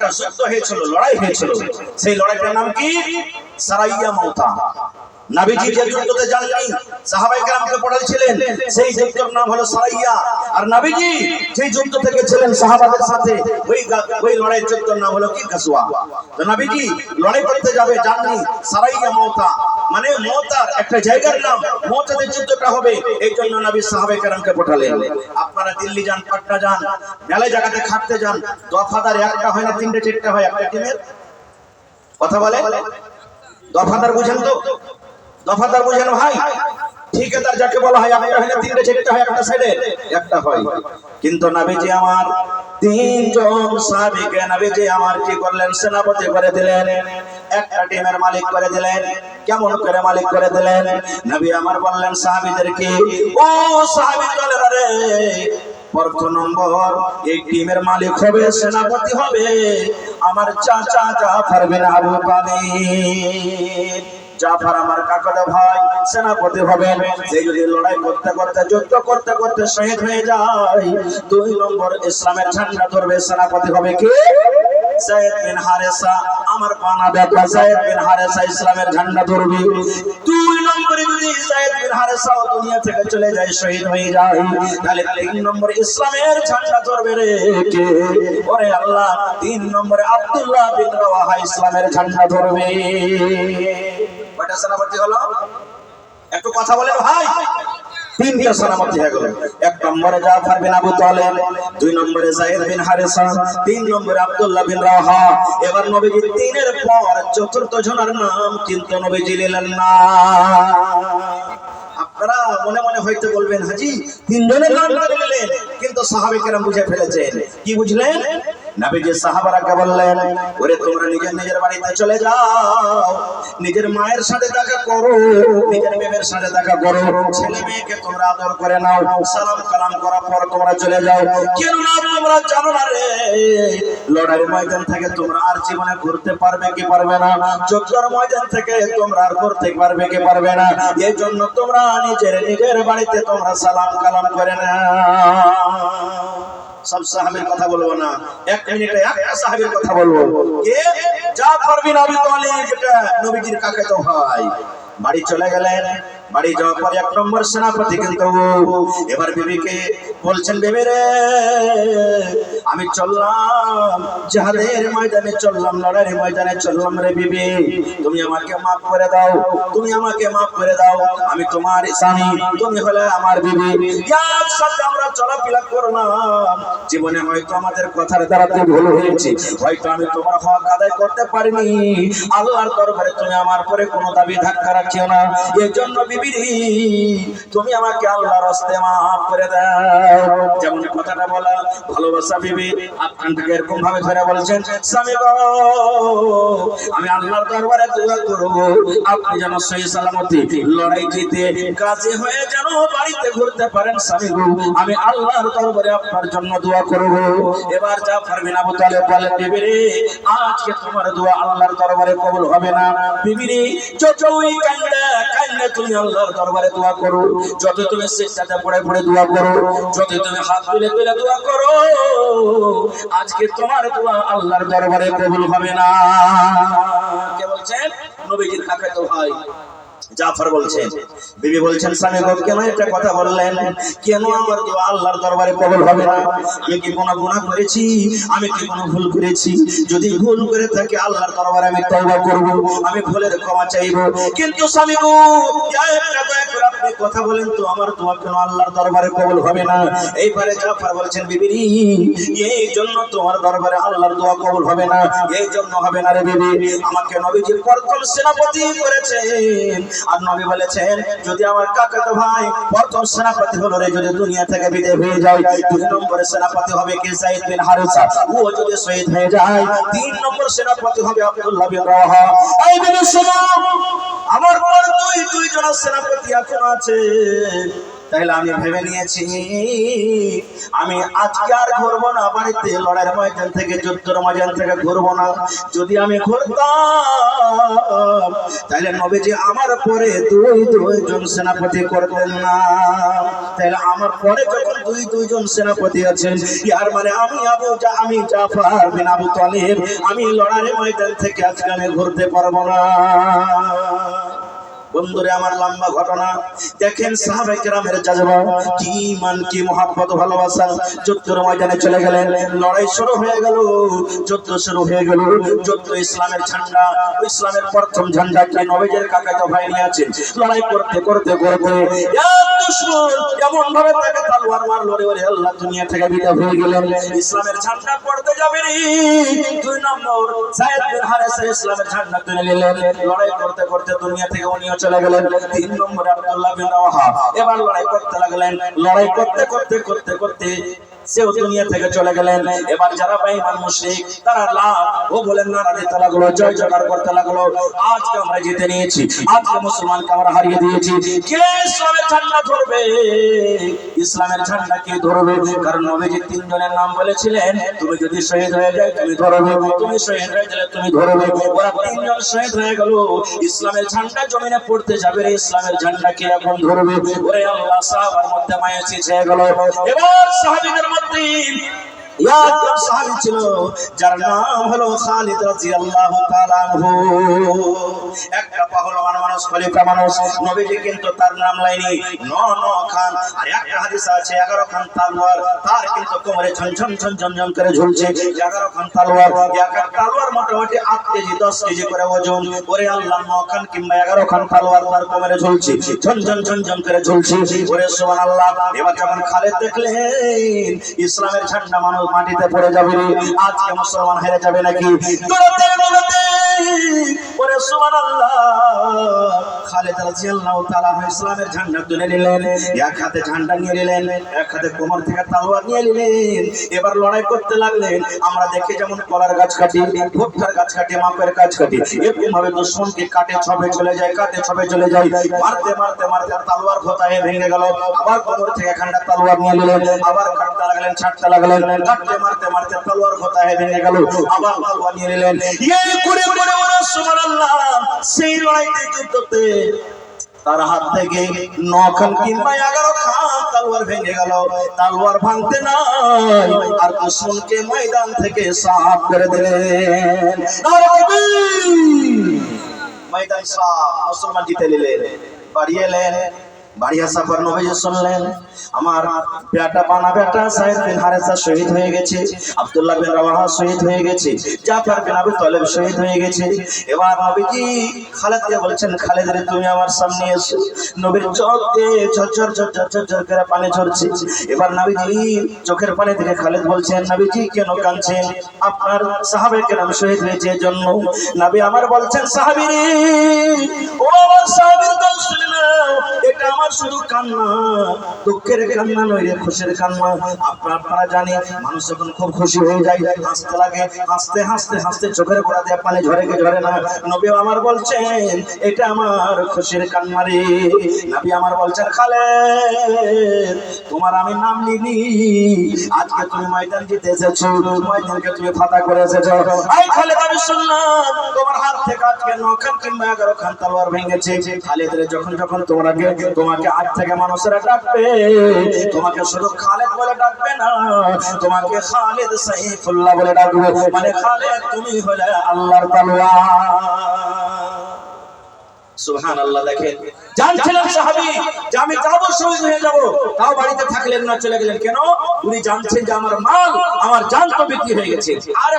একটা যুদ্ধ হয়েছিল, লড়াই হয়েছিল। সেই লড়াইটার নাম কি? সারাইয়া মাউতা। নবীজি যে যুদ্ধতে যাননি, সাহাবায়ে কেরামকে পড়াইছিলেন, সেই যুদ্ধের নাম হলো সারাইয়া। আর নবীজি সেই যুদ্ধ থেকে ছিলেন সাহাবাদের সাথে, ওই লড়াইয়ের যুদ্ধের নাম হলো কি? গাজওয়া। তো নবীজি লড়াই করতে যাবে, জাননি সারাইয়া মাউতা মানে মওতার একটা জায়গার নাম, মওতাতে যুদ্ধটা হবে। এই জন্য নবী সাহাবায়ে কেরামকে পাঠালেন। আপনারা দিল্লি যান, পাটনা যান, মেলা জায়গাতে খাটতে যান, দফাদার একটা হয় না, তিনটে চারটে হয় একটা টিমের। কথা বলে দফাদার বুঝেন তো? দফাদার বুঝেন ভাই? ঠিকাদার যাকে বলা হয়, একটা হয় না, তিনটে চারটে হয় একটা সাইডে একটা হয়। কিন্তু নবীজি আমার তিনজন সাহাবীকে নবীজি আমার কি করলেন? সেনাপতি করে দিলেন, একটা টিমের মালিক করে দিলেন। কেমন করে মালিক করে দিলেন? নবী আমার বললেন সাহাবীদেরকে, ও সাহাবী দলেরা রে, প্রথম নম্বর এই টিমের মালিক হবে, সেনাপতি হবে আমার চাচা জাফর বিন আবু তালিব। জাফর আমার কাকাতো ভাই, সেনাপতি হবেন। যে যদি লড়াই করতে করতে, যুদ্ধ করতে করতে শহীদ হয়ে যায়, 2 নম্বর ইসলামের ঝান্ডা ধরবে, সেনাপতি হবে কে? যায়েদ বিন হারেসা। আমার পানা বেটা যায়েদ বিন হারেসা ইসলামের ঝান্ডা ধরবে। 2 নম্বরে যদি যায়েদ বিন হারেসা দুনিয়া থেকে চলে যায়, শহীদ হয়ে যায়, তাহলে 3 নম্বর ইসলামের ঝান্ডা ধরবে রে কে? ওরে আল্লাহ, 3 নম্বরে আব্দুল্লাহ বিন রাওয়াহা ইসলামের ঝান্ডা ধরবে। কয়টা সেনাপতি হলো? একটু কথা বলেন ভাই। 3টা সেনাপতি হয়ে গেল। 1 নম্বরে জাফর বিন আবু তালিব, 2 নম্বরে যায়েদ বিন হারেসা, 3 নম্বরে আব্দুল্লাহ বিন রাওয়াহা। এবার নবীজি 3 এর পর চতুর্থ জনের নাম কিন্তু নবীজি নিলেন না। আপনারা মনে মনে হয়তো বলবেন, হাজি 3 জনের নাম নিলেন, কিন্তু সাহাবায়ে কেরাম বুঝে ফেলেছেন। কি বুঝলেন? নবীজি সাহাবারাকে বললেন, ওরে তোমরা নিজের নিজের বাড়িতে চলে যাও, নিজের মায়ের সাথে দেখা করো, নিজের মেয়ের সাথে দেখা করো, ছেলে মেয়েকে তোমরা আদর করে নাও, সালাম কালাম করার পর তোমরা চলে যাও। কেন না তোমরা জানো না রে, লড়াইয়ের ময়দান থেকে তোমরা আর জীবনে ঘুরতে পারবে কি পারবে না, যুদ্ধের ময়দান থেকে তোমরা আর ঘুরতে পারবে কি পারবে না। এই জন্য তোমরা নিজের নিজের বাড়িতে তোমরা সালাম কালাম করে নাও। সব সাহাবীর কথা বলবো না, 1 মিনিটে একটা সাহাবীর কথা বলবো। কে? জাফর বিন আবু তালিব, যেটা নবীজির কাকাতো ভাই। বাড়ি চলে গেলেন। বাড়ি যাওয়ার পর 1 নম্বর সেনাপতি কিন্তু এবার বিবিকে বলছেন, বিবি রে, আমি চললাম জিহাদের ময়দানে, চললাম লড়াইয়ের ময়দানে চললাম রে বিবি, তুমি আমাকে মাফ করে দাও, তুমি আমাকে মাফ করে দাও। আমি তোমার স্বামী, তুমি হলে আমার বিবি, একসাথে আমরা চলাফেরা করলাম। জীবনে হয়তো আমাদের কথার দ্বারাতে ভুল হয়েছে, হয়তো আমি তোমার হক আদায় করতে পারিনি। আল্লাহর দরবারে তুমি আমার পরে কোনো দাবি ধাক্কা রাখিও না। এই জন্য বিবি, তুমি আমাকে আল্লাহর রাস্তে মাফ করে দাও। যেমন কথাটা বলা ভালোবাসা বিবি, আপনাকে এরকম ভাবে ধরে বলছেন, স্বামী গো, আমি আল্লাহর দরবারে দোয়া করব, আপনি যেন সহি সালামতি লড়াই জিতে কাজে হয়ে যেন বাড়িতে ঘুরতে পারেন। স্বামী গো, আমি আল্লাহর দরবারে আপনার জন্য দোয়া করব। এবার জাফর বিন আবু তালিব বলেন, বিবি রে, আজকে তোমার দোয়া আল্লাহর দরবারে কবুল হবে না। বিবি রে, যতই কান্দে কান্দে তুমি আল্লাহর দরবারে দোয়া করো, যত তুমি সিজদাতে পড়ে পড়ে দোয়া করো, যত তুমি হাত তুলে তুলে দোয়া করো, আজকে তোমার দোয়া আল্লাহর দরবারে কবুল হবে না। কে বলছেন? নবীজির কাকাতো ভাই জাফর বলছেন। বিবি বলছেন, স্বামী গো, কেন একটা কথা বললেন? কেন আমার দোয়া আল্লাহর দরবারে কবুল হবে না? আমি কি কোনো গুনাহ করেছি? আমি কি কোনো ভুল করেছি? যদি ভুল করে থাকি আল্লাহর দরবারে আমি তওবা করব, আমি ভুলের ক্ষমা চাইব। কিন্তু স্বামী গো, একটা দয়া করে আপনি কথা বলেন তো, আমার দোয়া কেন আল্লাহর দরবারে কবুল হবে না? এইবারে জাফর বলছেন, বিবি রে, এই জন্য তোমার দরবারে আল্লাহর দোয়া কবুল হবে না। এই জন্য হবে না রে বিবি, আমাকে নবীজি প্রথম সেনাপতি করেছেন। আর নবী বলেছেন, যদি আমার কাকাতো ভাই প্রথম সেনাপতি হলো রে, যদি দুনিয়া থেকে বিদায় হয়ে যায়, 2 নম্বরে সেনাপতি হবে কে? যায়েদ বিন হারেসা। ও যদি শহীদ হয়ে যায়, 3 নম্বর সেনাপতি হবে আব্দুল্লাহ বিন রাওয়াহা। এই বিন শোনো, আমার পর 2 জন সেনাপতি এখন আছে। তাহলে আমি ভেবে নিয়েছি আমি আজকে আর ঘুরবো না বাড়িতে, লড়াইয়ের ময়দান থেকে যুদ্ধের ময়দান থেকে ঘুরবো না। যদি আমি ঘুরতাম তাহলে নবীজি আমার পরে দুইজন সেনাপতি করতেন না। তাহলে আমার পরে যখন দুইজন সেনাপতি আছেন, ইয়ার মানে আমি জাফর বিন আবু তালিব, আমি লড়াইয়ের ময়দান থেকে আজকে আমি ঘুরতে পারবো না। বন্ধুরে আমার লম্বা ঘটনা দেখেন, সাহাবায়ে কেরামের জাযবা কি মান কি মহব্বত ভালোবাসা। যুদ্ধের ময়দানে চলে গেলেন, লড়াই শুরু হয়ে গেল, যুদ্ধ শুরু হয়ে গেল। যুদ্ধ ইসলামের ঝান্ডা, ইসলামের প্রথম ঝান্ডা কি নবীজির কাকাতো ভাই নিয়ে আছেন। লড়াই করতে করতে করতে এক দুশমন এমন ভাবে তাকে তলোয়ার মারলো রে, ওরে আল্লাহ, দুনিয়া থেকে বিদায় হয়ে গেলেন। ইসলামের ঝান্ডা পড়তে যাবে রে, দুই নম্বর যায়েদ বিন হারেসা ইসলামের ঝান্ডা তুলে নিলেন। লড়াই করতে করতে দুনিয়া থেকে উনিও চলে গেলেন। তিন নম্বরে আব্দুল্লাহ বিন রাওয়াহা এবার লড়াই করতে লাগলেন। লড়াই করতে করতে করতে করতে সেও দুনিয়া থেকে চলে গেলেন। এবার যারা বেঈমান মুশরিক তারা লাভ ও বলেন নারা দিতে লাগলো, জয় জয়কার করতে লাগলো। আজকে আমরা জিতে নিয়েছি, আজকে মুসলমানকে আমরা হারিয়ে দিয়েছি। কে ইসলামের ঝান্ডা ধরবে? ইসলামের ঝান্ডা কে ধরবে? কারণ নবীজি তিনজনের নাম বলেছিলেন, তুমি যদি শহীদ হয়ে যায় তুমি ধরবে, তুমি শহীদ হয়ে গেলে তুমি ধরবে। ওরা তিনজন শহীদ হয়ে গেল, ইসলামের ঝান্ডা জমিনে পড়তে যাবে রে, ইসলামের ঝান্ডা কে এখন ধরবে? ওরে আল্লাহ, সাহাবার মধ্যে মায়া ছিঁচে গেল। এবার সাহাবীদের মধ্যে একজন সাহাবী ছিল যার নাম হলো খালিদ রাদিয়াল্লাহু তাআলা আনহু। একটা পাহলওয়ান মানুষ, খলিফা মানুষ। নবীজি কিন্তু তার নাম লাইনি ৯ খান, আর একটা হাদিস আছে 11 খান তলোয়ার তার কিন্তু কোমরে ঝনঝন ঝনঝন করে ঝুলছে। 11 খান তলোয়ার, এক এক তলোয়ার মোটামুটি 8 কেজি 10 কেজি করে ওজন। ওরে আল্লাহ, 9 খান কিংবা 11 খান তলোয়ার তার কোমরে ঝুলছে, ঝনঝন ঝনঝন করে ঝুলছে। ওরে সুবহানাল্লাহ। এবার যখন খালিদ দেখলেন ইসলামের ঝান্ডা মানুষ মাটিতে পড়ে যাবে, আজকে মুসলমান হেরে যাবে নাকি, দৌড়াতে দৌড়াতে ওরে সুবহানাল্লাহ খালিদ রাদিয়াল্লাহু তাআলা ইসলামের ঝান্ডা তুলে নিলেন। এক হাতে ঝান্ডা নিয়ে নিলেন, এক হাতে কোমর থেকে তলোয়ার নিয়ে নিলেন। এবার লড়াই করতে লাগলেন। আমরা দেখি যেমন কলার গাছ কাটি, ভুট্টার গাছ কাটি, মাপের গাছ কাটি, এরকম ভাবে দুশমনকে কাটে ছবে চলে যায়, কাটে ছবে চলে যায়। মারতে মারতে মারতে তলোয়ার ভোতায় ভেঙে গেল। আবার কোমর থেকে খান্ডা তলোয়ার নিয়ে নিলেন, আবার কাটতে লাগলেন, ছাড়তে লাগলেন। কাটতে মারতে মারতে তলোয়ার ভোতায় ভেঙে গেল, আবার তলোয়ার নিয়ে নিলেন। এই করে করে ওরে সুবহানাল্লাহ সেই লড়াইতে যুদ্ধতে তার হাত থেকে 9 খান কিংবা 11 খান তলোয়ার ভেঙে গেল। তলোয়ার ভাঙতে নাই, আর দুশমনকে ময়দান থেকে সাফ করে দিলেন। ময়দান সাফ, মুসলমান জিতে নিলেন। বাড়ি এলেন, বাড়ি আসার পর নবীজি শুনলেন আমার বেটা বানা বেটা যায়েদ বিন হারেসা শহীদ হয়ে গেছে, আব্দুল্লাহ বিন রাওয়াহা শহীদ হয়ে গেছে, জাফর বিন আবু তালিব শহীদ হয়ে গেছে। এবার নবীজি খালিদকে বলছেন, খালিদ রে তুমি আমার সামনে এসো। নবীর চোখ দিয়ে ঝরঝর ঝরঝর ঝরঝর করে পানি ঝরছে। এবার নবীজি চোখের পানি থেকে খালিদ বলছেন, নবীজি কেন কাঁদছেন? আপনার সাহাবায়ে কেরাম শহীদ হয়েছে এজন্য। নবী আমার বলছেন, সাহাবী রে, ও আমার সাহাবীর দল শুনে নাও, এটা আমার শুধু কান্না, দুঃখের কান্না নয় রে, খুশির কান্না। আপনারা জানি মানুষ যখন খুব খুশি হয়ে যায় হাসতে লাগে, হাসতে হাসতে হাসতে চোখের গোড়া দিয়ে পানি ঝরে কি ঝরে না। নবী আমার বলছেন এটা আমার খুশির কান্না রে। নবী আমার বলছেন, খালিদ তোমার আমি নাম নিনি, আজকে তুমি ময়দান জিতে এসেছো, ময়দানকে তুমি ফাতা করে এসেছো। এই খালিদ, আমি শুনলাম তোমার হাত থেকে আজকে 9 খান কিংবা 11 খান তলোয়ার ভেঙেছে। খালিদ রে, যখন যখন তোমাকে আজ থেকে মানুষেরা ডাকবে, তোমাকে শুধু খালিদ বলে ডাকবে না, তোমাকে খালিদ সাইফুল্লাহ বলে ডাকবে। মানে খালিদ তুমি হলে আল্লাহর তলোয়ার। সুবহানাল্লাহ। দেখেন, জানছিলেন সাহাবী যে আমি যাব, শহীদ হয়ে যাব, তাও বাড়িতে থাকলেন না, চলে গেলেন। কেন? উনি জানছেন যে আমার মাল, আমার জান তো বিক্রি হয়ে গেছে। আর